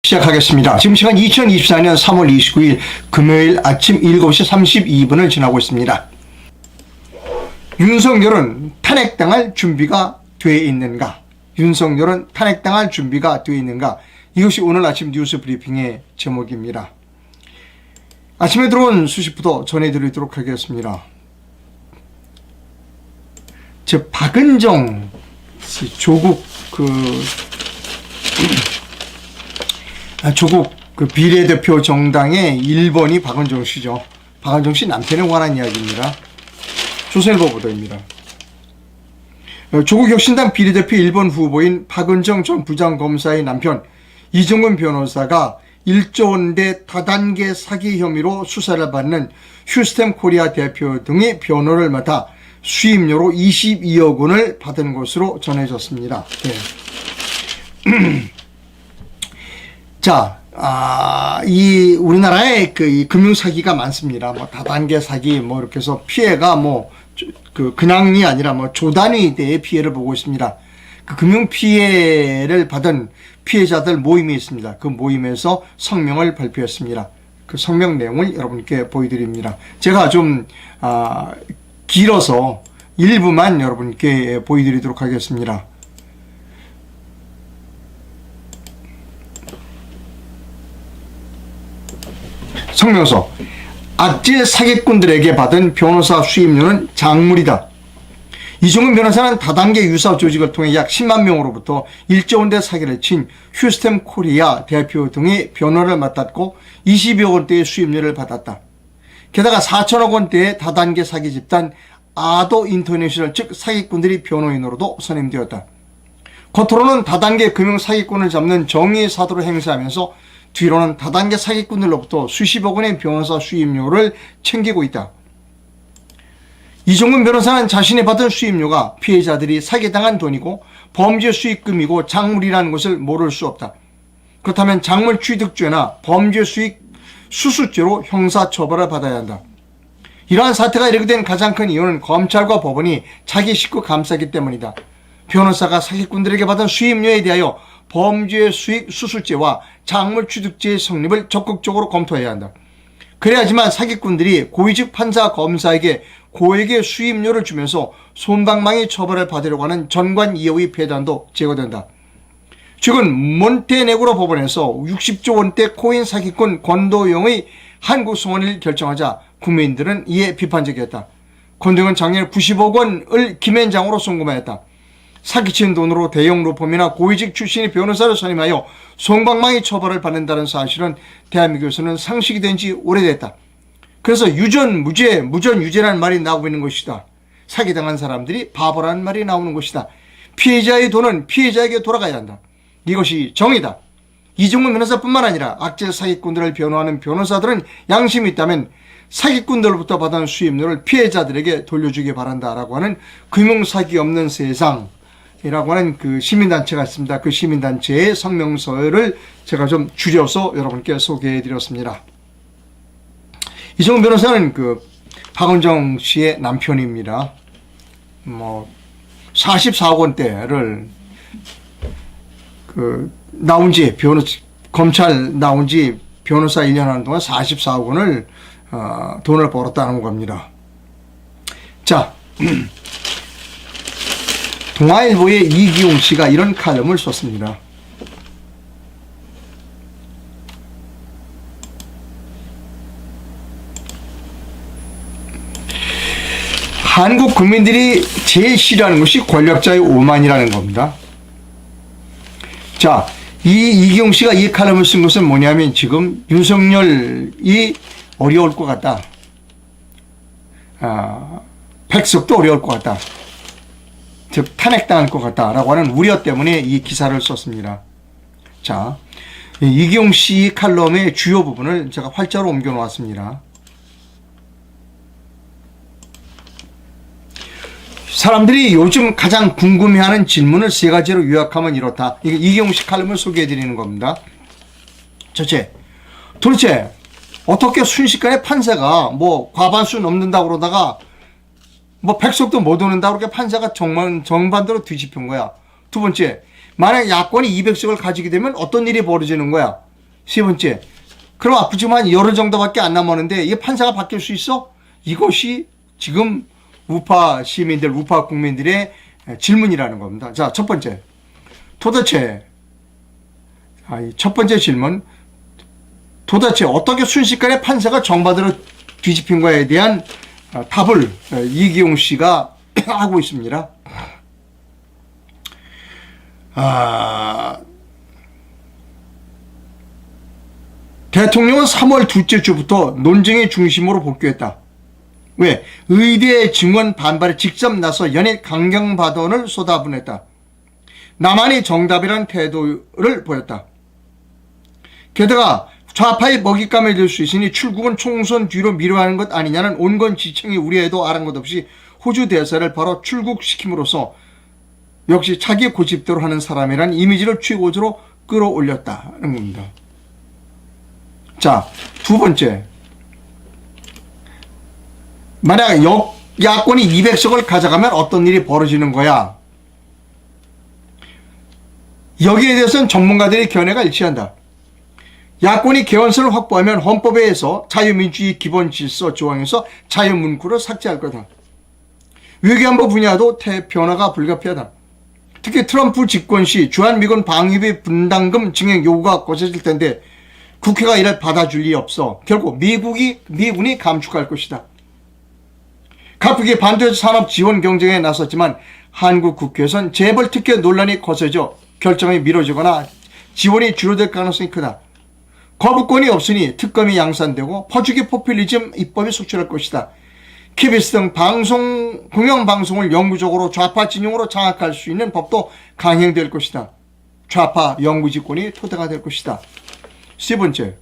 시작하겠습니다. 지금 시간 2024년 3월 29일 금요일 아침 7시 32분을 지나고 있습니다. 윤석열은 탄핵당할 준비가 돼 있는가? 윤석열은 탄핵당할 준비가 돼 있는가? 이것이 오늘 아침 뉴스 브리핑의 제목입니다. 아침에 들어온 소식부터 전해드리도록 하겠습니다. 박은정 조국 조국 비례대표 정당의 1번이 박은정 씨죠. 박은정 씨 남편에 관한 이야기입니다. 조선일보 보도입니다. 조국 혁신당 비례대표 1번 후보인 박은정 전 부장검사의 남편 이정근 변호사가 1조 원대 다단계 사기 혐의로 수사를 받는 휴스템 코리아 대표 등의 변호를 맡아 수임료로 22억 원을 받은 것으로 전해졌습니다. 네. 자, 이 우리나라에 이 금융 사기가 많습니다. 다단계 사기 이렇게 해서 피해가 그냥이 아니라 조단위대의 피해를 보고 있습니다. 그 금융 피해를 받은 피해자들 모임이 있습니다. 그 모임에서 성명을 발표했습니다. 그 성명 내용을 여러분께 보여드립니다. 제가 좀 길어서 일부만 여러분께 보여드리도록 하겠습니다. 성명서. 악질 사기꾼들에게 받은 변호사 수임료는 작물이다. 이정근 변호사는 다단계 유사 조직을 통해 약 10만 명으로부터 1조 원대 사기를 친 휴스템 코리아 대표 등의 변호를 맡았고 20여 원대의 수임료를 받았다. 게다가 4천억 원대의 다단계 사기 집단 아도 인터내셔널 즉 사기꾼들이 변호인으로도 선임되었다. 겉으로는 다단계 금융 사기꾼을 잡는 정의의 사도를 행사하면서 뒤로는 다단계 사기꾼들로부터 수십억 원의 변호사 수임료를 챙기고 있다. 이정근 변호사는 자신이 받은 수임료가 피해자들이 사기당한 돈이고 범죄 수익금이고 작물이라는 것을 모를 수 없다. 그렇다면 작물 취득죄나 범죄 수익 수수죄로 형사처벌을 받아야 한다. 이러한 사태가 이르게 된 가장 큰 이유는 검찰과 법원이 자기 식구 감싸기 때문이다. 변호사가 사기꾼들에게 받은 수임료에 대하여 범죄 수익 수수죄와 작물 취득죄의 성립을 적극적으로 검토해야 한다. 그래야지만 사기꾼들이 고위직 판사 검사에게 고액의 수임료를 주면서 솜방망이 처벌을 받으려고 하는 전관 이후의 폐단도 제거된다. 최근 몬테네그로 법원에서 60조 원대 코인 사기꾼 권도영의 한국 송환을 결정하자 국민들은 이에 비판적이었다. 권도영은 작년 90억 원을 김앤장으로 송금하였다. 사기친 돈으로 대형 로펌이나 고위직 출신의 변호사를 선임하여 솜방망이 처벌을 받는다는 사실은 대한민국에서는 상식이 된 지 오래됐다. 그래서 유전, 무죄, 무전, 유죄라는 말이 나오고 있는 것이다. 사기당한 사람들이 바보라는 말이 나오는 것이다. 피해자의 돈은 피해자에게 돌아가야 한다. 이것이 정의다. 이정근 변호사뿐만 아니라 악질 사기꾼들을 변호하는 변호사들은 양심이 있다면 사기꾼들로부터 받은 수임료를 피해자들에게 돌려주기 바란다라고 하는 금융사기 없는 세상 이라고 하는 그 시민단체가 있습니다. 그 시민단체의 성명서를 제가 좀 줄여서 여러분께 소개해 드렸습니다. 이정근 변호사는 박은정 씨의 남편입니다. 44억 원대를 나온 지 검찰 나온 지 변호사 1년 하는 동안 44억 원을 돈을 벌었다는 겁니다. 자, 동아일보의 이기용 씨가 이런 칼럼을 썼습니다. 한국 국민들이 제일 싫어하는 것이 권력자의 오만이라는 겁니다. 자, 이 이기용 씨가 이 칼럼을 쓴 것은 뭐냐면 지금 윤석열이 어려울 것 같다. 백석도 어려울 것 같다. 즉 탄핵당할 것 같다라고 하는 우려 때문에 이 기사를 썼습니다. 자, 이기용 씨 칼럼의 주요 부분을 제가 활자로 옮겨 놓았습니다. 사람들이 요즘 가장 궁금해하는 질문을 세 가지로 요약하면 이렇다. 이게 이기용 씨 칼럼을 소개해 드리는 겁니다. 첫째, 도대체 어떻게 순식간에 판사가 과반수 넘는다고 그러다가 백석도 못 오는다 그렇게 판사가 정반대로 뒤집힌 거야. 두 번째, 만약 야권이 200석을 가지게 되면 어떤 일이 벌어지는 거야. 세 번째, 그럼 앞으로 지금 한 열흘 정도밖에 안 남았는데 이게 판사가 바뀔 수 있어? 이것이 지금 우파 시민들, 우파 국민들의 질문이라는 겁니다. 자, 첫 번째. 도대체, 첫 번째 질문. 도대체 어떻게 순식간에 판사가 정반대로 뒤집힌 거에 대한 답을 이기용 씨가 하고 있습니다. 대통령은 3월 둘째 주부터 논쟁의 중심으로 복귀했다. 왜? 의대의 증원 반발에 직접 나서 연일 강경발언을 쏟아보냈다. 나만이 정답이라는 태도를 보였다. 게다가 좌파의 먹잇감이 될 수 있으니 출국은 총선 뒤로 미뤄하는 것 아니냐는 온건 지청이 우려해도 아랑곳 없이 호주 대사를 바로 출국시킴으로써 역시 자기 고집대로 하는 사람이란 이미지를 최고조로 끌어올렸다는 겁니다. 자, 두 번째. 만약 야권이 200석을 가져가면 어떤 일이 벌어지는 거야? 여기에 대해서는 전문가들의 견해가 일치한다. 야권이 개헌선을 확보하면 헌법에 의해서 자유민주주의 기본질서 조항에서 자유문구를 삭제할 거다. 외교안보 분야도 변화가 불가피하다. 특히 트럼프 집권 시 주한미군 방위비 분담금 증액 요구가 거세질 텐데 국회가 이를 받아줄 리 없어. 결국 미군이 감축할 것이다. 가쁘게 반도체 산업 지원 경쟁에 나섰지만 한국 국회에선 재벌 특혜 논란이 거세져 결정이 미뤄지거나 지원이 줄어들 가능성이 크다. 거부권이 없으니 특검이 양산되고 퍼주기 포퓰리즘 입법이 속출할 것이다. KBS 등 공영방송을 영구적으로 좌파 진영으로 장악할 수 있는 법도 강행될 것이다. 좌파 영구집권이 토대가 될 것이다. 세 번째,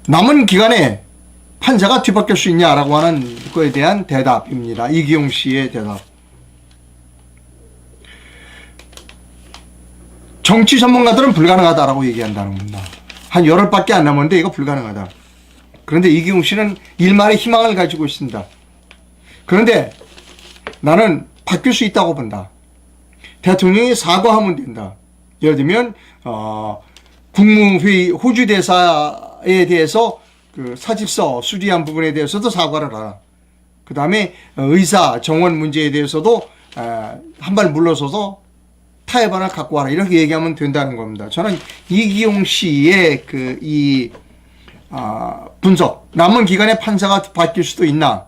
남은 기간에 판사가 뒤바뀔 수 있냐라고 하는 것에 대한 대답입니다. 이기용 씨의 대답. 정치 전문가들은 불가능하다라고 얘기한다는 겁니다. 한 열흘밖에 안 남았는데 이거 불가능하다. 그런데 이기용 씨는 일말의 희망을 가지고 있습니다. 그런데 나는 바뀔 수 있다고 본다. 대통령이 사과하면 된다. 예를 들면 국무회의 호주 대사에 대해서 그 사직서 수리한 부분에 대해서도 사과를 하라. 그 다음에 의사 정원 문제에 대해서도 한 발 물러서서 타협안을 갖고 와라. 이렇게 얘기하면 된다는 겁니다. 저는 이기용 씨의 분석, 남은 기간에 판사가 바뀔 수도 있나?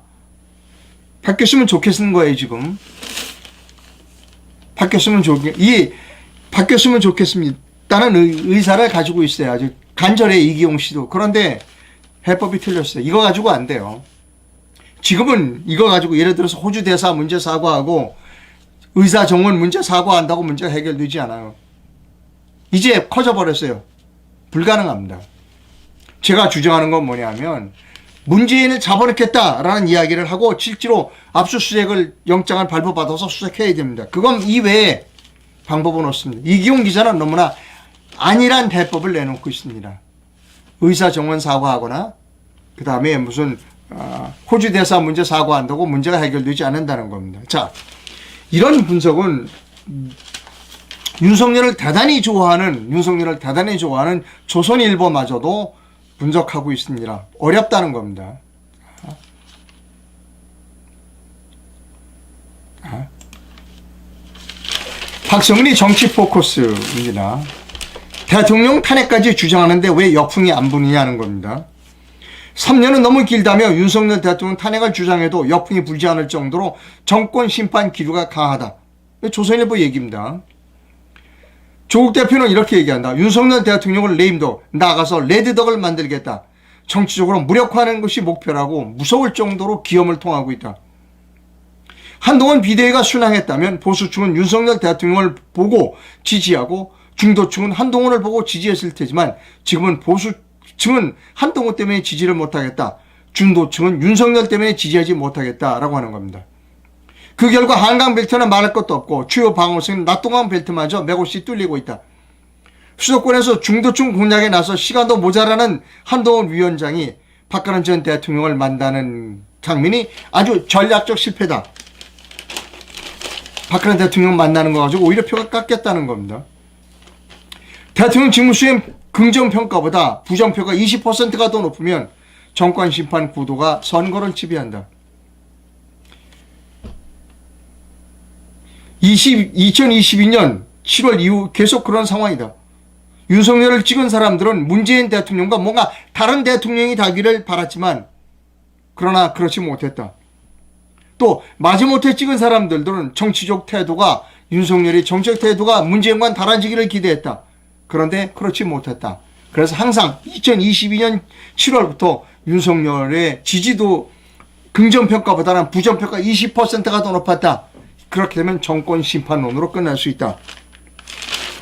바뀌었으면 좋겠는 거예요, 지금. 바뀌었으면 좋겠습니다는 의사를 가지고 있어요. 아주 간절해, 이기용 씨도. 그런데 해법이 틀렸어요. 이거 가지고 안 돼요. 지금은 이거 가지고 예를 들어서 호주 대사 문제 사과하고 의사 정원 문제 사과한다고 문제가 해결되지 않아요. 이제 커져버렸어요. 불가능합니다. 제가 주장하는 건 뭐냐면 문재인을 잡아넣겠다라는 이야기를 하고 실제로 압수수색을 영장을 발부받아서 수색해야 됩니다. 그건 이외에 방법은 없습니다. 이기용 기자는 너무나 안일한 대법을 내놓고 있습니다. 의사 정원 사과하거나 그 다음에 무슨 호주 대사 문제 사과한다고 문제가 해결되지 않는다는 겁니다. 자, 이런 분석은 윤석열을 대단히 좋아하는 조선일보마저도 분석하고 있습니다. 어렵다는 겁니다. 박성은이 정치 포커스입니다. 대통령 탄핵까지 주장하는데 왜 역풍이 안 부느냐는 겁니다. 3년은 너무 길다며 윤석열 대통령 탄핵을 주장해도 역풍이 불지 않을 정도로 정권 심판 기류가 강하다. 조선일보 얘기입니다. 조국 대표는 이렇게 얘기한다. 윤석열 대통령을 레임덕, 나가서 레드덕을 만들겠다. 정치적으로 무력화하는 것이 목표라고 무서울 정도로 기염을 통하고 있다. 한동안 비대위가 순항했다면 보수층은 윤석열 대통령을 보고 지지하고 중도층은 한동훈을 보고 지지했을 테지만 지금은 보수층은 한동훈 때문에 지지를 못하겠다. 중도층은 윤석열 때문에 지지하지 못하겠다라고 하는 겁니다. 그 결과 한강 벨트는 말할 것도 없고 주요 방어선인 낙동강 벨트마저 맥없이 뚫리고 있다. 수도권에서 중도층 공략에 나서 시간도 모자라는 한동훈 위원장이 박근혜 전 대통령을 만나는 장면이 아주 전략적 실패다. 박근혜 대통령 만나는 거 가지고 오히려 표가 깎였다는 겁니다. 대통령 직무수행 긍정평가보다 부정평가 20%가 더 높으면 정권심판 구도가 선거를 지배한다. 2022년 7월 이후 계속 그런 상황이다. 윤석열을 찍은 사람들은 문재인 대통령과 뭔가 다른 대통령이 되기를 바랐지만 그러나 그렇지 못했다. 또 마지못해 찍은 사람들은 정치적 태도가 윤석열의 정책 태도가 문재인과는 달라지기를 기대했다. 그런데 그렇지 못했다. 그래서 항상 2022년 7월부터 윤석열의 지지도 긍정평가보다는 부정평가 20%가 더 높았다. 그렇게 되면 정권 심판론으로 끝날 수 있다.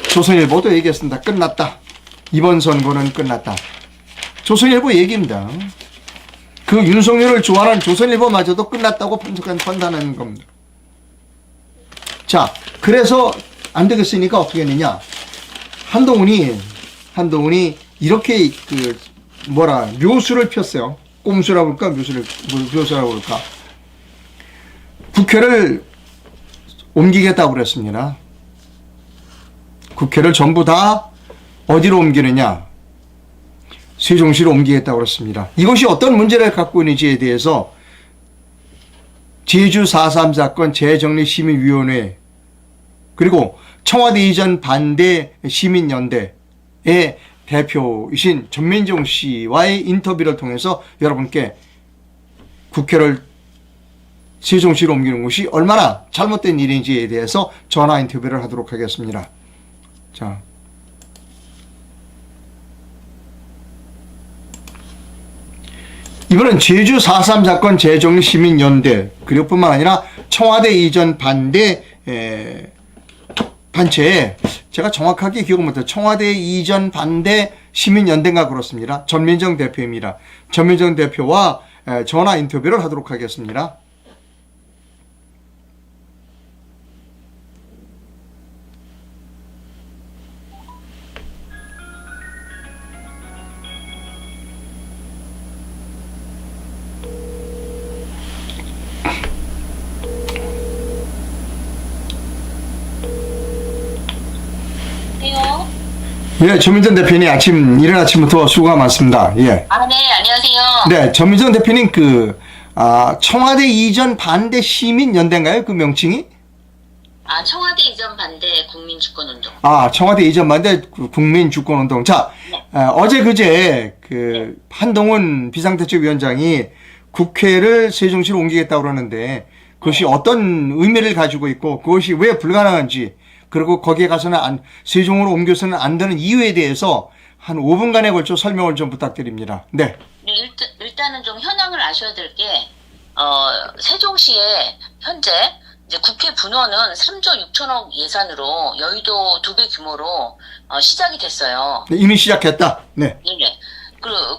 조선일보도 얘기했습니다. 끝났다. 이번 선거는 끝났다. 조선일보 얘기입니다. 그 윤석열을 좋아하는 조선일보마저도 끝났다고 판단하는 겁니다. 자, 그래서 안 되겠으니까 어떻게 했느냐. 한동훈이 이렇게 묘수를 폈어요. 꼼수라고 그럴까? 묘수라고 그럴까? 국회를 옮기겠다고 그랬습니다. 국회를 전부 다 어디로 옮기느냐? 세종시로 옮기겠다고 그랬습니다. 이것이 어떤 문제를 갖고 있는지에 대해서 제주 4.3 사건 재정리시민위원회 그리고 청와대 이전 반대 시민연대의 대표이신 전민정 씨와의 인터뷰를 통해서 여러분께 국회를 세종시로 옮기는 것이 얼마나 잘못된 일인지에 대해서 전화 인터뷰를 하도록 하겠습니다. 자, 이번엔 제주 4.3 사건 재정리 시민연대 그리고 뿐만 아니라 청와대 이전 반대 단체에 제가 정확하게 기억을 못해요. 청와대 이전 반대 시민연대인가 그렇습니다. 전민정 대표입니다. 전민정 대표와 전화 인터뷰를 하도록 하겠습니다. 예, 전민정 대표님 이른 아침부터 수고가 많습니다. 예. 네, 안녕하세요. 네, 전민정 대표님 청와대 이전 반대 시민연대인가요? 그 명칭이? 청와대 이전 반대 국민주권운동. 청와대 이전 반대 국민주권운동. 자, 네. 어제 그제 한동훈 비상대책위원장이 국회를 세종시로 옮기겠다고 그러는데 그것이 어떤 의미를 가지고 있고 그것이 왜 불가능한지 그리고 거기에 가서는 세종으로 옮겨서는 안 되는 이유에 대해서 한 5분간에 걸쳐 설명을 좀 부탁드립니다. 네. 일단은 좀 현황을 아셔야 될 게, 세종시에 현재 이제 국회 분원은 3조 6천억 예산으로 여의도 2배 규모로 시작이 됐어요. 네, 이미 시작했다. 네. 예.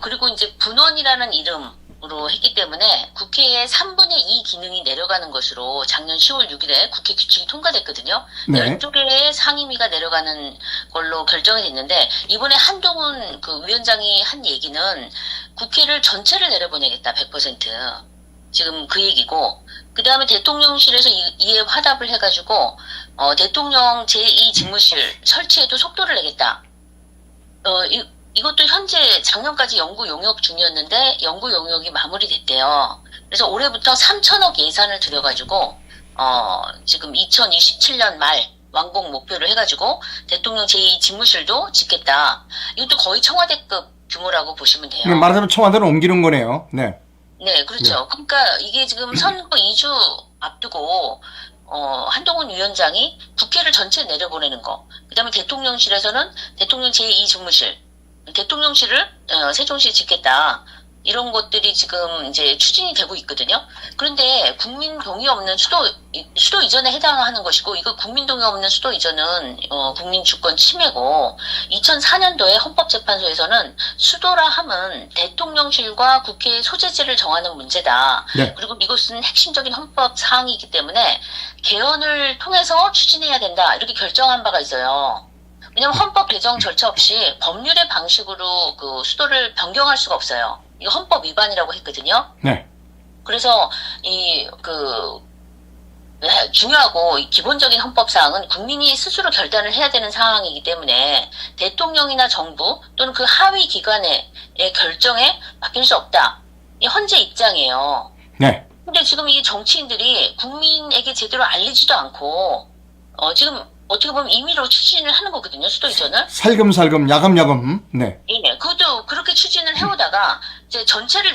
그리고 이제 분원이라는 이름으로 했기 때문에 국회의 3분의 2 기능이 내려가는 것으로 작년 10월 6일에 국회 규칙이 통과됐거든요. 네. 12개의 상임위가 내려가는 걸로 결정이 됐는데 이번에 한동훈 위원장이 한 얘기는 국회를 전체를 내려보내겠다 100%. 지금 그 얘기고 그 다음에 대통령실에서 이에 화답을 해가지고 대통령 제2 직무실 설치에도 속도를 내겠다. 이것도 현재 작년까지 연구 용역 중이었는데 연구 용역이 마무리됐대요. 그래서 올해부터 3천억 예산을 들여가지고 지금 2027년 말 완공 목표를 해가지고 대통령 제2 직무실도 짓겠다. 이것도 거의 청와대급 규모라고 보시면 돼요. 말하자면 청와대로 옮기는 거네요. 네. 네, 그렇죠. 네. 그러니까 이게 지금 선거 2주 앞두고 한동훈 위원장이 국회를 전체 내려보내는 거. 그다음에 대통령실에서는 대통령 제2 직무실, 대통령실을 세종시에 짓겠다. 이런 것들이 지금 이제 추진이 되고 있거든요. 그런데 국민 동의 없는 수도 이전에 해당하는 것이고, 이거 국민 동의 없는 수도 이전은 국민 주권 침해고, 2004년도에 헌법재판소에서는 수도라 함은 대통령실과 국회의 소재지를 정하는 문제다. 네. 그리고 이것은 핵심적인 헌법 사항이기 때문에 개헌을 통해서 추진해야 된다. 이렇게 결정한 바가 있어요. 왜냐하면 헌법 개정 절차 없이 법률의 방식으로 그 수도를 변경할 수가 없어요. 이거 헌법 위반이라고 했거든요. 네. 그래서 중요하고 기본적인 헌법사항은 국민이 스스로 결단을 해야 되는 상황이기 때문에 대통령이나 정부 또는 그 하위 기관의 결정에 맡길 수 없다. 이 헌재 입장이에요. 네. 근데 지금 이 정치인들이 국민에게 제대로 알리지도 않고 지금 어떻게 보면 임의로 추진을 하는 거거든요. 수도 이전을. 살금살금 야금야금. 네. 예, 그것도 그렇게 추진을 해오다가 이제 전체를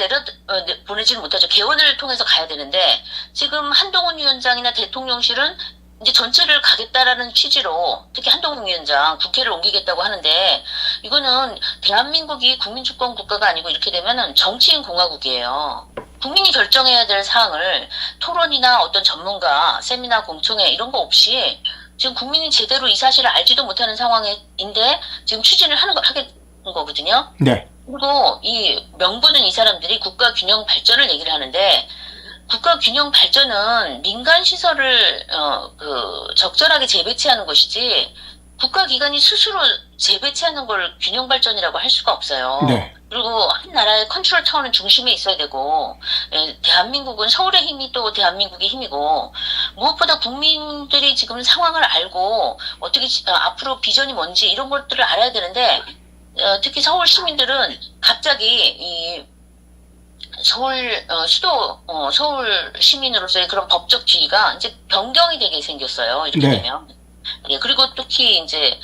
보내지는 못하죠. 개원을 통해서 가야 되는데 지금 한동훈 위원장이나 대통령실은 이제 전체를 가겠다라는 취지로 특히 한동훈 위원장 국회를 옮기겠다고 하는데 이거는 대한민국이 국민주권 국가가 아니고 이렇게 되면은 정치인 공화국이에요. 국민이 결정해야 될 사항을 토론이나 어떤 전문가, 세미나, 공청회 이런 거 없이 지금 국민이 제대로 이 사실을 알지도 못하는 상황인데 지금 추진을 하게 거거든요. 네. 그리고 이 명분은 이 사람들이 국가 균형 발전을 얘기를 하는데 국가 균형 발전은 민간 시설을 적절하게 재배치하는 것이지 국가기관이 스스로 재배치하는 걸 균형 발전이라고 할 수가 없어요. 네. 그리고 한 나라의 컨트롤 타워는 중심에 있어야 되고 대한민국은 서울의 힘이 또 대한민국의 힘이고 무엇보다 국민들이 지금 상황을 알고 어떻게 앞으로 비전이 뭔지 이런 것들을 알아야 되는데 특히 서울 시민들은 갑자기 이 서울 시민으로서의 그런 법적 지위가 이제 변경이 되게 생겼어요. 이렇게 네. 되면. 예, 그리고 특히 이제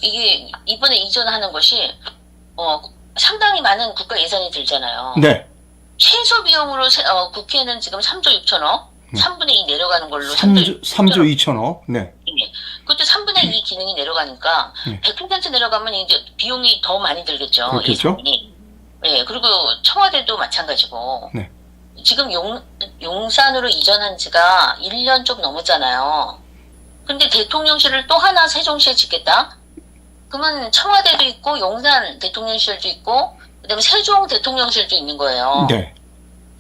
이게 이번에 이전하는 것이 상당히 많은 국가 예산이 들잖아요. 네. 최소 비용으로 국회는 지금 3조 6천억, 3분의 2 내려가는 걸로 3조 2천억. 네. 예. 그것도 3분의 2 기능이 내려가니까 100% 내려가면 이제 비용이 더 많이 들겠죠. 그렇겠죠. 예산이. 예, 그리고 청와대도 마찬가지고. 네. 지금 용산으로 이전한 지가 1년 좀 넘었잖아요. 근데 대통령실을 또 하나 세종시에 짓겠다? 그러면 청와대도 있고 용산 대통령실도 있고 그다음에 세종 대통령실도 있는 거예요. 네.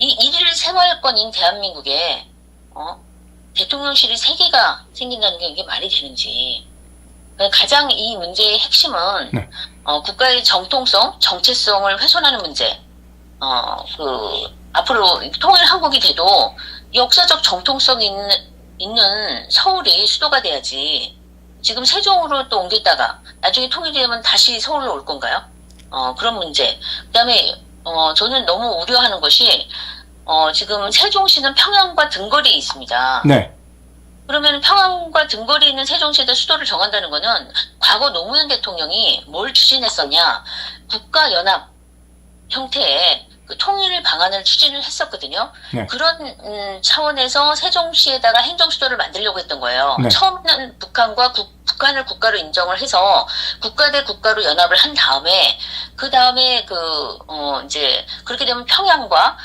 이 일일 생활권인 대한민국에 대통령실이 3개가 생긴다는 게 이게 말이 되는지. 가장 이 문제의 핵심은 네. 국가의 정통성, 정체성을 훼손하는 문제. 앞으로 통일 한국이 돼도 역사적 정통성이 있는 서울이 수도가 돼야지. 지금 세종으로 또 옮겼다가 나중에 통일되면 다시 서울로 올 건가요? 그런 문제. 그다음에 저는 너무 우려하는 것이 지금 세종시는 평양과 등거리에 있습니다. 네. 그러면 평양과 등거리에 있는 세종시에다 수도를 정한다는 거는 과거 노무현 대통령이 뭘 추진했었냐? 국가연합 형태의 그 통일 방안을 추진을 했었거든요. 네. 그런 차원에서 세종시에다가 행정수도를 만들려고 했던 거예요. 네. 처음에는 북한을 국가로 인정을 해서 국가 대 국가로 연합을 한 다음에 그 다음에 이제 그렇게 되면 평양과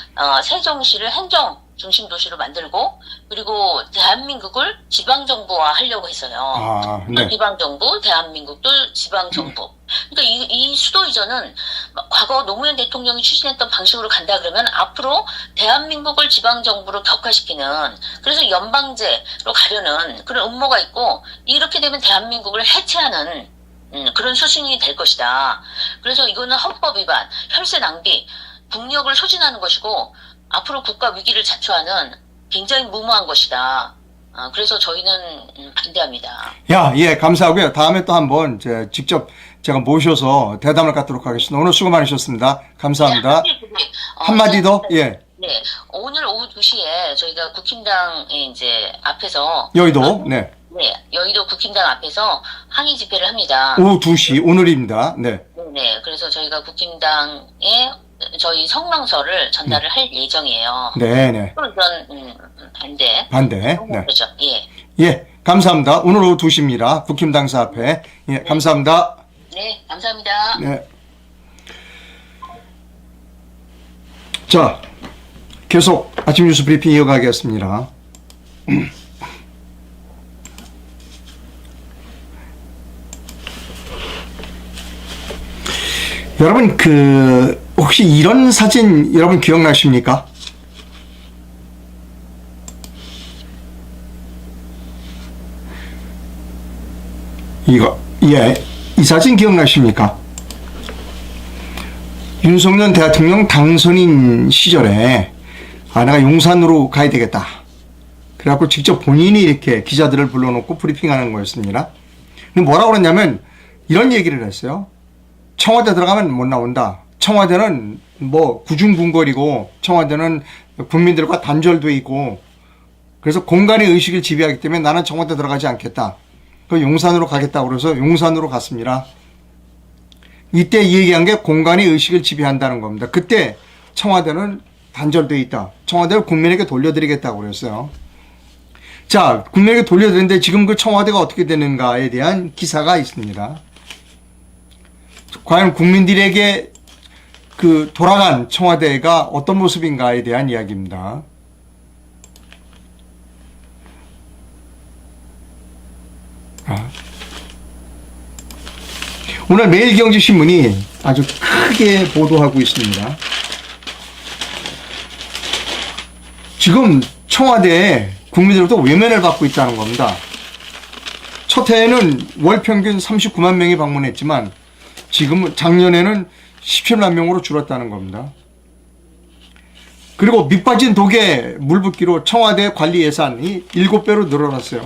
세종시를 행정 중심 도시로 만들고 그리고 대한민국을 지방정부화 하려고 했어요. 아, 네. 지방정부, 대한민국도 지방정부. 그러니까 이 수도 이전은 과거 노무현 대통령이 추진했던 방식으로 간다 그러면 앞으로 대한민국을 지방정부로 격화시키는 그래서 연방제로 가려는 그런 음모가 있고 이렇게 되면 대한민국을 해체하는 그런 수순이 될 것이다. 그래서 이거는 헌법 위반, 혈세 낭비, 국력을 소진하는 것이고 앞으로 국가 위기를 자초하는 굉장히 무모한 것이다. 그래서 저희는 반대합니다. 예, 감사하고요. 다음에 또 한번 직접 제가 모셔서 대담을 갖도록 하겠습니다. 오늘 수고 많으셨습니다. 감사합니다. 네, 한마디 더? 예. 네, 오늘 오후 2시에 저희가 국힘당에 이제 앞에서 여의도, 네. 네, 여의도 국힘당 앞에서 항의 집회를 합니다. 오후 2시, 오늘입니다. 네. 네, 그래서 저희가 국힘당에 저희 성명서를 전달을 할 예정이에요. 네네. 그런 반대. 반대. 네. 그렇죠. 예. 예, 감사합니다. 오늘 오후 2시입니다. 국힘당사 앞에. 예, 감사합니다. 네, 감사합니다. 네. 자, 계속 아침 뉴스 브리핑 이어가겠습니다. 여러분, 혹시 이런 사진 여러분 기억나십니까? 이 사진 기억나십니까? 윤석열 대통령 당선인 시절에 내가 용산으로 가야 되겠다. 그래갖고 직접 본인이 이렇게 기자들을 불러놓고 브리핑하는 거였습니다. 근데 뭐라고 그랬냐면 이런 얘기를 했어요. 청와대 들어가면 못 나온다. 청와대는 뭐 구중궁궐이고 청와대는 국민들과 단절돼 있고 그래서 공간의 의식을 지배하기 때문에 나는 청와대 들어가지 않겠다. 그 용산으로 가겠다고 그래서 용산으로 갔습니다. 이때 얘기한 게 공간의 의식을 지배한다는 겁니다. 그때 청와대는 단절돼 있다. 청와대를 국민에게 돌려드리겠다고 그랬어요. 자, 국민에게 돌려드리는데 지금 그 청와대가 어떻게 되는가에 대한 기사가 있습니다. 과연 국민들에게 그 돌아간 청와대가 어떤 모습인가에 대한 이야기입니다. 오늘 매일경제신문이 아주 크게 보도하고 있습니다. 지금 청와대에 국민들로부터 외면을 받고 있다는 겁니다. 첫 해에는 월 평균 39만 명이 방문했지만 지금 작년에는 17만 명으로 줄었다는 겁니다. 그리고 밑빠진 독에 물 붓기로 청와대 관리 예산이 7배로 늘어났어요.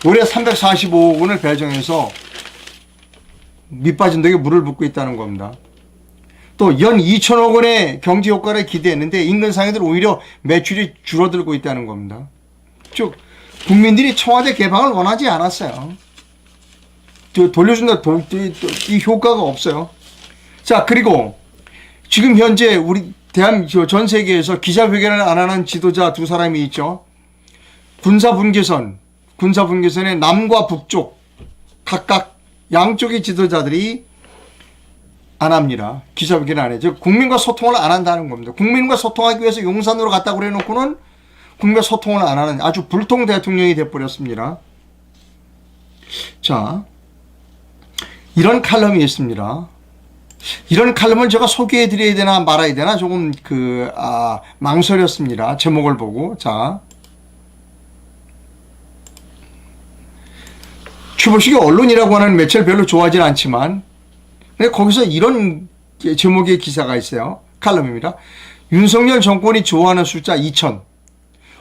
올해 345억 원을 배정해서 밑빠진 독에 물을 붓고 있다는 겁니다. 또 연 2천억 원의 경제 효과를 기대했는데 인근 상인들 오히려 매출이 줄어들고 있다는 겁니다. 즉 국민들이 청와대 개방을 원하지 않았어요. 돌려준다 이 효과가 없어요. 자, 그리고 지금 현재 우리 전 세계에서 기자회견을 안 하는 지도자 두 사람이 있죠. 군사분계선의 남과 북쪽 각각 양쪽의 지도자들이 안 합니다. 기자회견을 안 해요. 국민과 소통을 안 한다는 겁니다. 국민과 소통하기 위해서 용산으로 갔다고 그래 놓고는 국민과 소통을 안 하는 아주 불통 대통령이 돼버렸습니다. 자, 이런 칼럼이 있습니다. 이런 칼럼을 제가 소개해 드려야 되나 말아야 되나 조금 망설였습니다. 제목을 보고. 자, 추보식이 언론이라고 하는 매체를 별로 좋아하진 않지만 거기서 이런 제목의 기사가 있어요. 칼럼입니다. 윤석열 정권이 좋아하는 숫자 2000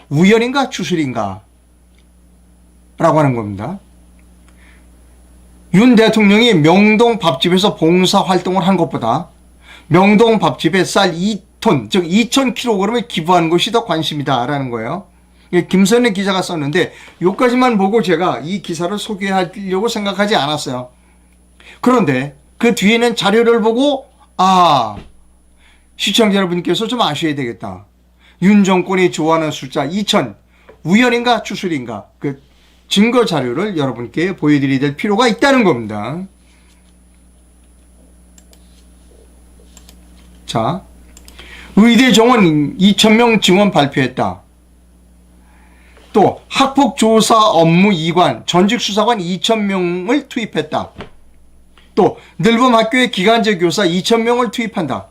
우연인가 추술인가 라고 하는 겁니다. 윤 대통령이 명동 밥집에서 봉사활동을 한 것보다 명동 밥집에 쌀 2톤 즉 2000kg을 기부하는 것이 더 관심이다 라는 거예요. 김선래 기자가 썼는데 여기까지만 보고 제가 이 기사를 소개하려고 생각하지 않았어요. 그런데 그 뒤에는 자료를 보고 시청자 여러분께서 좀 아셔야 되겠다. 윤 정권이 좋아하는 숫자 2000 우연인가 추술인가 그 증거 자료를 여러분께 보여드려야 될 필요가 있다는 겁니다. 자, 의대 정원 2000명 증원 발표했다. 또 학폭조사 업무 이관 전직 수사관 2000명을 투입했다. 또 늘봄 학교의 기간제 교사 2000명을 투입한다.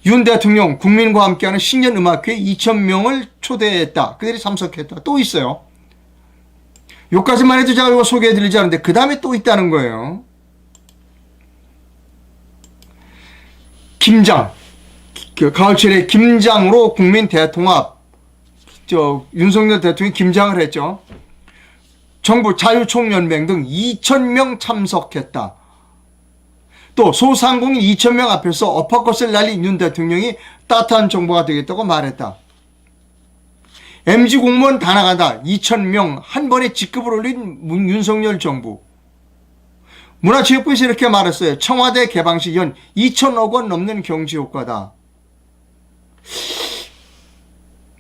윤 대통령 국민과 함께하는 신년음악회 2000명을 초대했다. 그들이 참석했다. 또 있어요. 여기까지만 해도 제가 이거 소개해드리지 않는데 그 다음에 또 있다는 거예요. 김장, 가을철에 김장으로 국민 대통합, 윤석열 대통령이 김장을 했죠. 정부 자유총연맹 등 2000명 참석했다. 또 소상공인 2000명 앞에서 어퍼컷을 날린 윤 대통령이 따뜻한 정부가 되겠다고 말했다. MG 공무원 다 나간다. 2000명 한 번에 직급을 올린 윤석열 정부. 문화체육부에서 이렇게 말했어요. 청와대 개방 시 연 2000억 원 넘는 경제 효과다.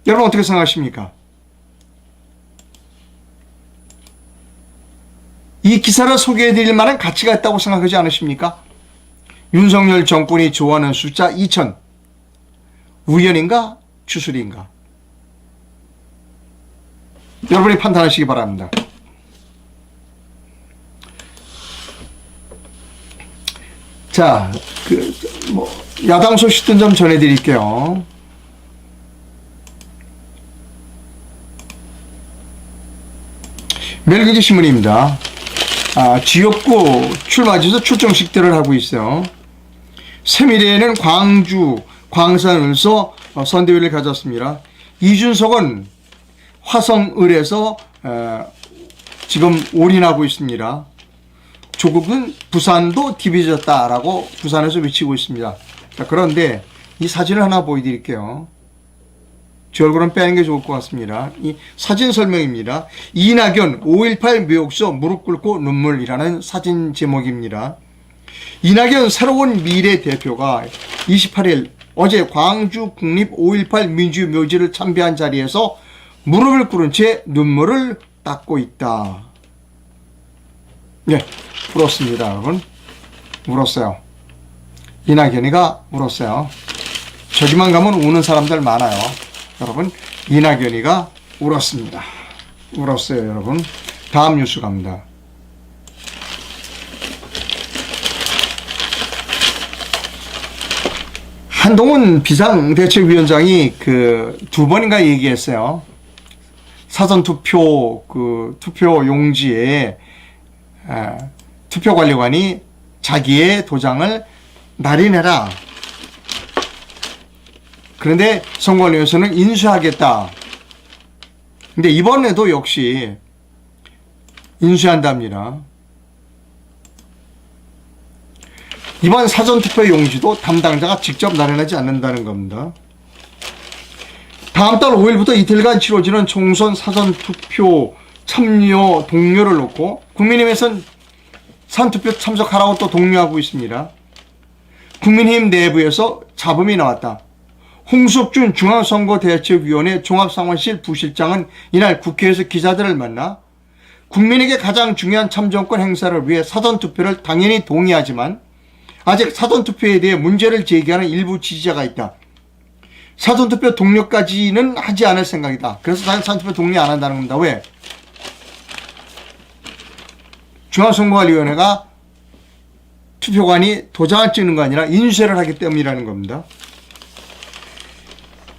여러분 어떻게 생각하십니까? 이 기사를 소개해드릴 만한 가치가 있다고 생각하지 않으십니까? 윤석열 정권이 좋아하는 숫자 2000 우연인가 추술인가? 여러분이 판단하시기 바랍니다. 자, 야당 소식도 좀 전해드릴게요. 매일경제신문입니다. 지역구 출마지에서 출정식들을 하고 있어요. 세미래에는 광주, 광산을서 선대위를 가졌습니다. 이준석은 화성을에서 지금 올인하고 있습니다. 조국은 부산도 뒤집어졌다라고 부산에서 외치고 있습니다. 자, 그런데 이 사진을 하나 보여드릴게요. 제 얼굴은 빼는 게 좋을 것 같습니다. 이 사진 설명입니다. 이낙연 5.18 묘역서 무릎 꿇고 눈물이라는 사진 제목입니다. 이낙연 새로운 미래 대표가 28일 어제 광주 국립 5.18 민주묘지를 참배한 자리에서 무릎을 꿇은 채 눈물을 닦고 있다. 네, 울었습니다, 여러분. 울었어요. 이낙연이가 울었어요. 저기만 가면 우는 사람들 많아요. 여러분, 이낙연이가 울었습니다. 울었어요, 여러분. 다음 뉴스 갑니다. 한동훈 비상대책위원장이 두 번인가 얘기했어요. 사전투표 투표 용지에 투표관리관이 자기의 도장을 날인해라. 그런데 선거관리위원회는 인수하겠다. 근데 이번에도 역시 인수한답니다. 이번 사전투표 용지도 담당자가 직접 날인하지 않는다는 겁니다. 다음 달 5일부터 이틀간 치러지는 총선 사전투표 참여 동료를 놓고 국민의힘에서는 사전투표 참석하라고 또 독려하고 있습니다. 국민의힘 내부에서 잡음이 나왔다. 홍석준 중앙선거대책위원회 종합상황실 부실장은 이날 국회에서 기자들을 만나 국민에게 가장 중요한 참정권 행사를 위해 사전투표를 당연히 동의하지만 아직 사전투표에 대해 문제를 제기하는 일부 지지자가 있다. 사전투표 독려까지는 하지 않을 생각이다. 그래서 사전투표 독려 안 한다는 겁니다. 왜? 중앙선거관리위원회가 투표관이 도장을 찍는 거 아니라 인쇄를 하기 때문이라는 겁니다.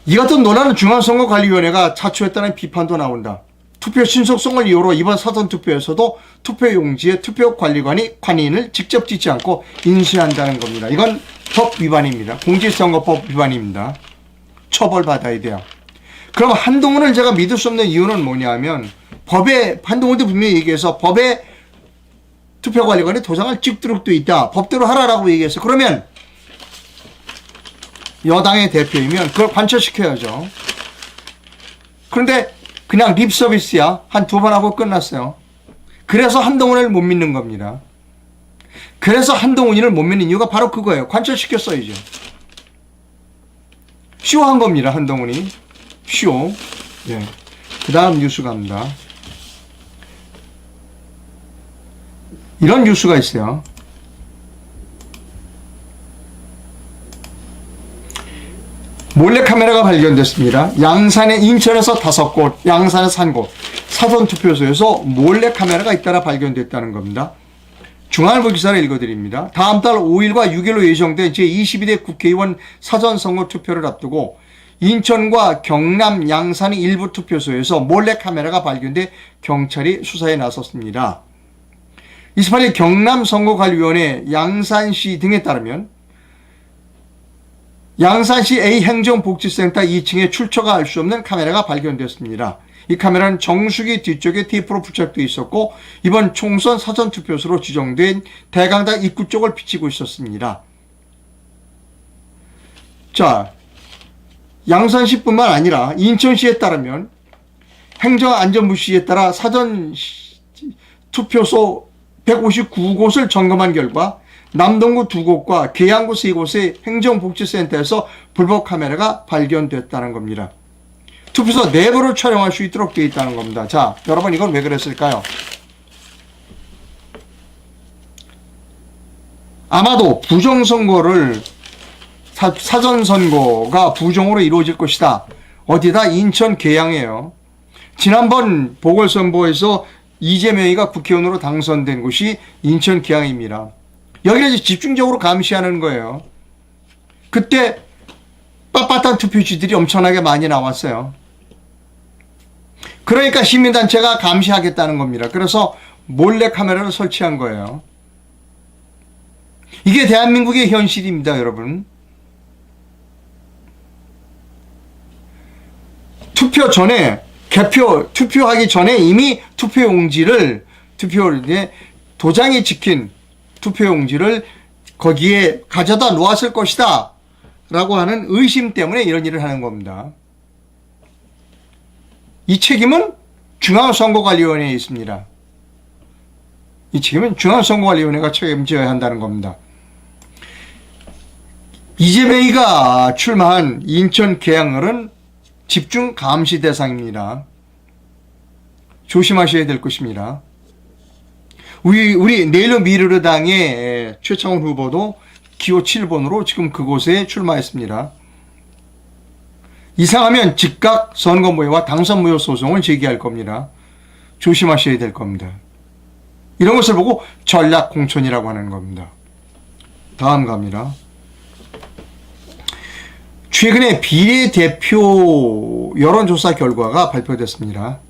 이 같은 논란은 중앙선거관리위원회가 자초했다는 비판도 나온다. 투표 신속성을 이유로 이번 사전투표에서도 투표용지에 투표관리관이 관인을 직접 찍지 않고 인쇄한다는 겁니다. 이건 법 위반입니다. 공직선거법 위반입니다. 처벌받아야 돼요. 그럼 한동훈을 제가 믿을 수 없는 이유는 뭐냐면 법에 한동훈도 분명히 얘기해서 법에 투표관리관이 도장을 찍도록 돼 있다. 법대로 하라라고 얘기해서 그러면 여당의 대표이면 그걸 관철시켜야죠. 그런데 그냥 립 서비스야. 한 두 번 하고 끝났어요. 그래서 한동훈을 못 믿는 겁니다. 그래서 한동훈이를 못 믿는 이유가 바로 그거예요. 관철시켰어야죠. 쇼한 겁니다. 한동훈이. 쇼. 예. 그 다음 뉴스 갑니다. 이런 뉴스가 있어요. 몰래카메라가 발견됐습니다. 양산에 인천에서 5곳, 양산에서 1곳 사전투표소에서 몰래카메라가 잇따라 발견됐다는 겁니다. 중앙일보 기사를 읽어드립니다. 다음 달 5일과 6일로 예정된 제22대 국회의원 사전선거 투표를 앞두고 인천과 경남 양산의 일부 투표소에서 몰래카메라가 발견돼 경찰이 수사에 나섰습니다. 28일 경남선거관리위원회 양산시 등에 따르면 양산시 A 행정복지센터 2층에 출처가 알 수 없는 카메라가 발견됐습니다. 이 카메라는 정수기 뒤쪽에 테이프로 부착되어 있었고 이번 총선 사전투표소로 지정된 대강당 입구 쪽을 비치고 있었습니다. 자, 양산시뿐만 아니라 인천시에 따르면 행정안전부시에 따라 사전투표소 159곳을 점검한 결과 남동구 2곳과 계양구 3곳의 행정복지센터에서 불법 카메라가 발견됐다는 겁니다. 투표소 내부를 촬영할 수 있도록 되어 있다는 겁니다. 자, 여러분 이건 왜 그랬을까요? 아마도 부정선거를 사전선거가 부정으로 이루어질 것이다. 어디다? 인천 계양이에요. 지난번 보궐선거에서 이재명이가 국회의원으로 당선된 곳이 인천 계양입니다. 여기를 이제 집중적으로 감시하는 거예요. 그때 빳빳한 투표지들이 엄청나게 많이 나왔어요. 그러니까 시민단체가 감시하겠다는 겁니다. 그래서 몰래카메라를 설치한 거예요. 이게 대한민국의 현실입니다, 여러분. 투표 전에 투표하기 전에 이미 투표용지를 도장이 찍힌 투표용지를 거기에 가져다 놓았을 것이다 라고 하는 의심 때문에 이런 일을 하는 겁니다. 이 책임은 중앙선거관리위원회에 있습니다. 이 책임은 중앙선거관리위원회가 책임져야 한다는 겁니다. 이재명이가 출마한 인천 계양을은 집중 감시 대상입니다. 조심하셔야 될 것입니다. 우리 내일로 미르르당의 최창원 후보도 기호 7번으로 지금 그곳에 출마했습니다. 이상하면 즉각 선거무효와 당선무효 소송을 제기할 겁니다. 조심하셔야 될 겁니다. 이런 것을 보고 전략공천이라고 하는 겁니다. 다음 갑니다. 최근에 비례대표 여론조사 결과가 발표됐습니다.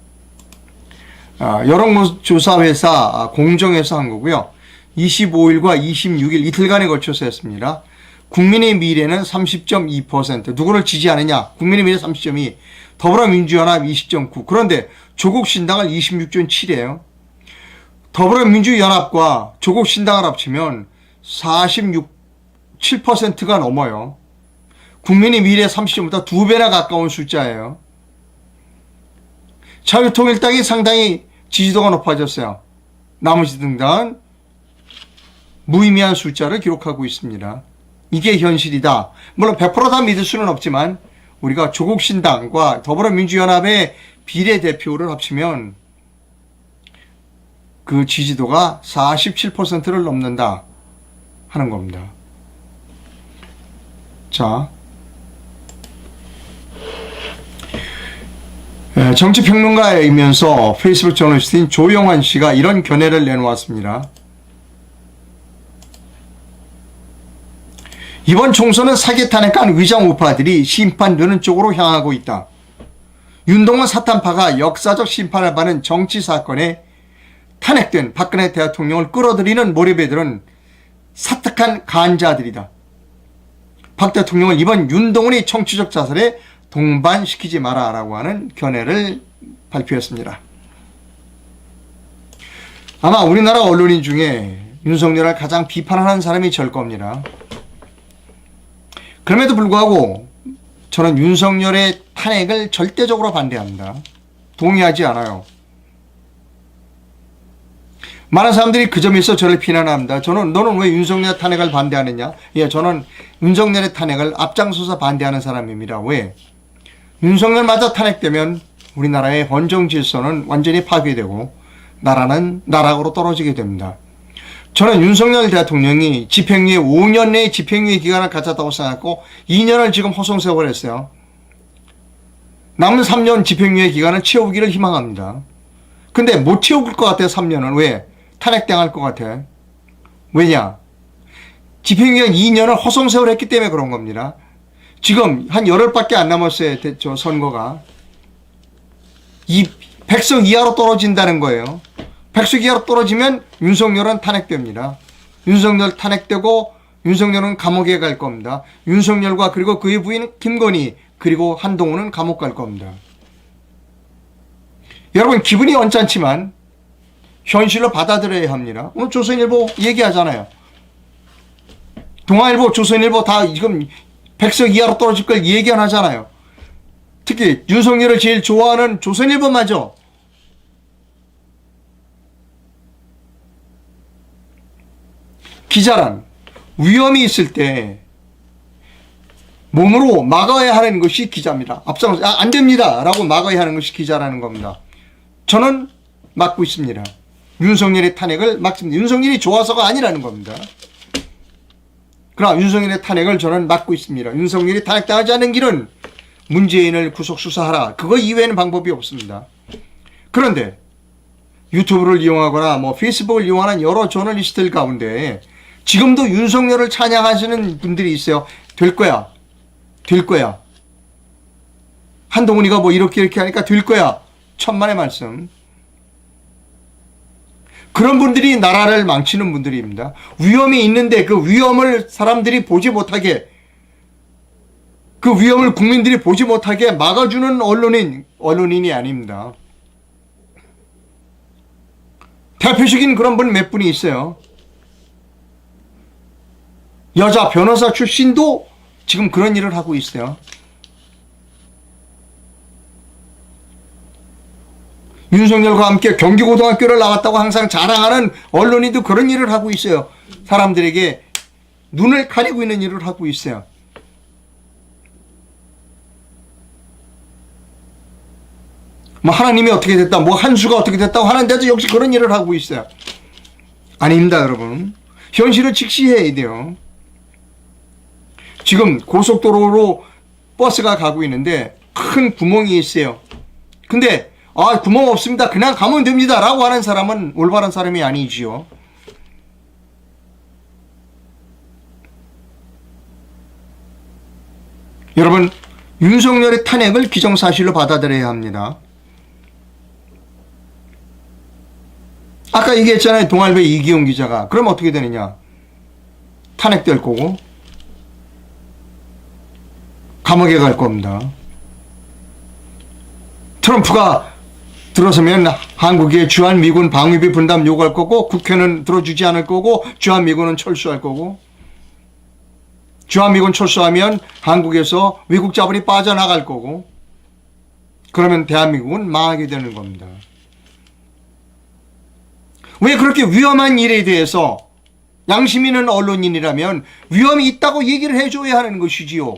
여론조사 회사 공정에서 한 거고요. 25일과 26일 이틀간에 걸쳐서 했습니다. 국민의 미래는 30.2%, 누구를 지지하느냐? 국민의 미래 30.2%, 더불어민주연합 20.9%, 그런데 조국신당을 26.7%예요. 더불어민주연합과 조국신당을 합치면 7%가 넘어요. 국민의 미래 30.보다 2배나 가까운 숫자예요. 자유통일당이 상당히 지지도가 높아졌어요. 나머지 등당은 무의미한 숫자를 기록하고 있습니다. 이게 현실이다. 물론 100% 다 믿을 수는 없지만 우리가 조국신당과 더불어민주연합의 비례대표를 합치면 그 지지도가 47%를 넘는다 하는 겁니다. 자, 정치평론가이면서 페이스북 저널리스트인 조영환 씨가 이런 견해를 내놓았습니다. 이번 총선은 사기 탄핵한 위장 우파들이 심판되는 쪽으로 향하고 있다. 윤동호 사탄파가 역사적 심판을 받는 정치 사건에 탄핵된 박근혜 대통령을 끌어들이는 모래배들은 사특한 간자들이다. 박 대통령을 이번 윤동훈의 정치적 자살에 동반시키지 마라라고 하는 견해를 발표했습니다. 아마 우리나라 언론인 중에 윤석열을 가장 비판하는 사람이 절 겁니다. 그럼에도 불구하고 저는 윤석열의 탄핵을 절대적으로 반대합니다. 동의하지 않아요. 많은 사람들이 그 점에서 저를 비난합니다. 너는 왜 윤석열 탄핵을 반대하느냐? 예, 저는 윤석열의 탄핵을 앞장서서 반대하는 사람입니다. 왜? 윤석열마저 탄핵되면 우리나라의 헌정 질서는 완전히 파괴되고 나라는 나락으로 떨어지게 됩니다. 저는 윤석열 대통령이 집행유예 5년 내에 집행유예 기간을 가졌다고 생각하고 2년을 지금 호송세월을 했어요. 남은 3년 집행유예 기간을 채우기를 희망합니다. 근데 못 채울 것 같아요. 3년은. 왜? 탄핵당할 것 같아. 왜냐? 집행유예 2년을 호송세월을 했기 때문에 그런 겁니다. 지금 한 열흘밖에 안 남았어요. 됐죠. 선거가. 이 100석 이하로 떨어진다는 거예요. 100석 이하로 떨어지면 윤석열은 탄핵됩니다. 윤석열 탄핵되고 윤석열은 감옥에 갈 겁니다. 윤석열과 그리고 그의 부인 김건희 그리고 한동훈은 감옥 갈 겁니다. 여러분 기분이 언짢지만 현실로 받아들여야 합니다. 오늘 조선일보 얘기하잖아요. 동아일보, 조선일보 다 지금 100석 이하로 떨어질 걸 얘기 안 하잖아요. 특히 윤석열을 제일 좋아하는 조선일보마저 기자란 위험이 있을 때 몸으로 막아야 하는 것이 기자입니다. 앞서서 안 됩니다 라고 막아야 하는 것이 기자라는 겁니다. 저는 막고 있습니다. 윤석열의 탄핵을 막습니다. 윤석열이 좋아서가 아니라는 겁니다. 그러나 윤석열의 탄핵을 저는 막고 있습니다. 윤석열이 탄핵당하지 않는 길은 문재인을 구속 수사하라. 그거 이외에는 방법이 없습니다. 그런데 유튜브를 이용하거나 페이스북을 이용하는 여러 저널리스트들 가운데 지금도 윤석열을 찬양하시는 분들이 있어요. 될 거야. 될 거야. 한동훈이가 이렇게 하니까 될 거야. 천만의 말씀. 그런 분들이 나라를 망치는 분들입니다. 위험이 있는데 그 위험을 사람들이 보지 못하게 그 위험을 국민들이 보지 못하게 막아주는 언론인이 아닙니다. 대표적인 그런 분 몇 분이 있어요. 여자 변호사 출신도 지금 그런 일을 하고 있어요. 윤석열과 함께 경기고등학교를 나왔다고 항상 자랑하는 언론인도 그런 일을 하고 있어요. 사람들에게 눈을 가리고 있는 일을 하고 있어요. 뭐 하나님이 어떻게 됐다, 뭐 한수가 어떻게 됐다고 하는데도 역시 그런 일을 하고 있어요. 아닙니다, 여러분. 현실을 직시해야 돼요. 지금 고속도로로 버스가 가고 있는데 큰 구멍이 있어요. 근데 구멍 없습니다, 그냥 가면 됩니다 라고 하는 사람은 올바른 사람이 아니지요. 여러분, 윤석열의 탄핵을 기정사실로 받아들여야 합니다. 아까 얘기했잖아요, 동아일보 이기용 기자가. 그럼 어떻게 되느냐? 탄핵될 거고 감옥에 갈 겁니다. 트럼프가 들어서면 한국의 주한미군 방위비 분담 요구할 거고, 국회는 들어주지 않을 거고, 주한미군은 철수할 거고, 주한미군 철수하면 한국에서 외국 자본이 빠져나갈 거고, 그러면 대한민국은 망하게 되는 겁니다. 왜 그렇게 위험한 일에 대해서 양심 있는 언론인이라면 위험이 있다고 얘기를 해줘야 하는 것이지요.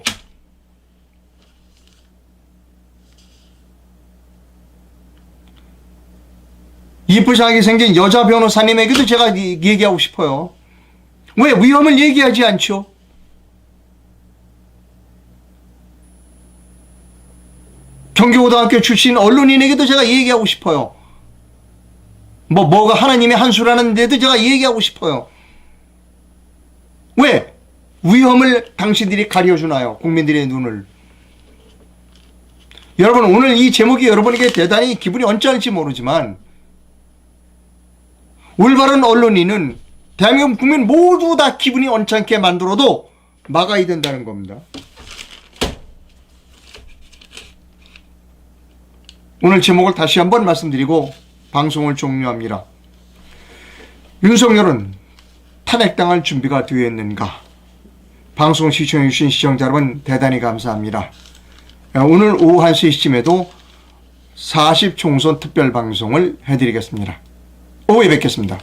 이쁘장하게 생긴 여자 변호사님에게도 제가 얘기하고 싶어요. 왜 위험을 얘기하지 않죠? 경기고등학교 출신 언론인에게도 제가 얘기하고 싶어요. 뭐가 하나님의 한수라는 데도 제가 얘기하고 싶어요. 왜? 위험을 당신들이 가려주나요? 국민들의 눈을. 여러분, 오늘 이 제목이 여러분에게 대단히 기분이 언짢을지 모르지만, 올바른 언론인은 대한민국 국민 모두 다 기분이 언짢게 만들어도 막아야 된다는 겁니다. 오늘 제목을 다시 한번 말씀드리고 방송을 종료합니다. 윤석열은 탄핵당할 준비가 되어 있는가? 방송 시청해주신 시청자 여러분 대단히 감사합니다. 오늘 오후 1시쯤에도 40총선 특별방송을 해드리겠습니다. 오후에 뵙겠습니다.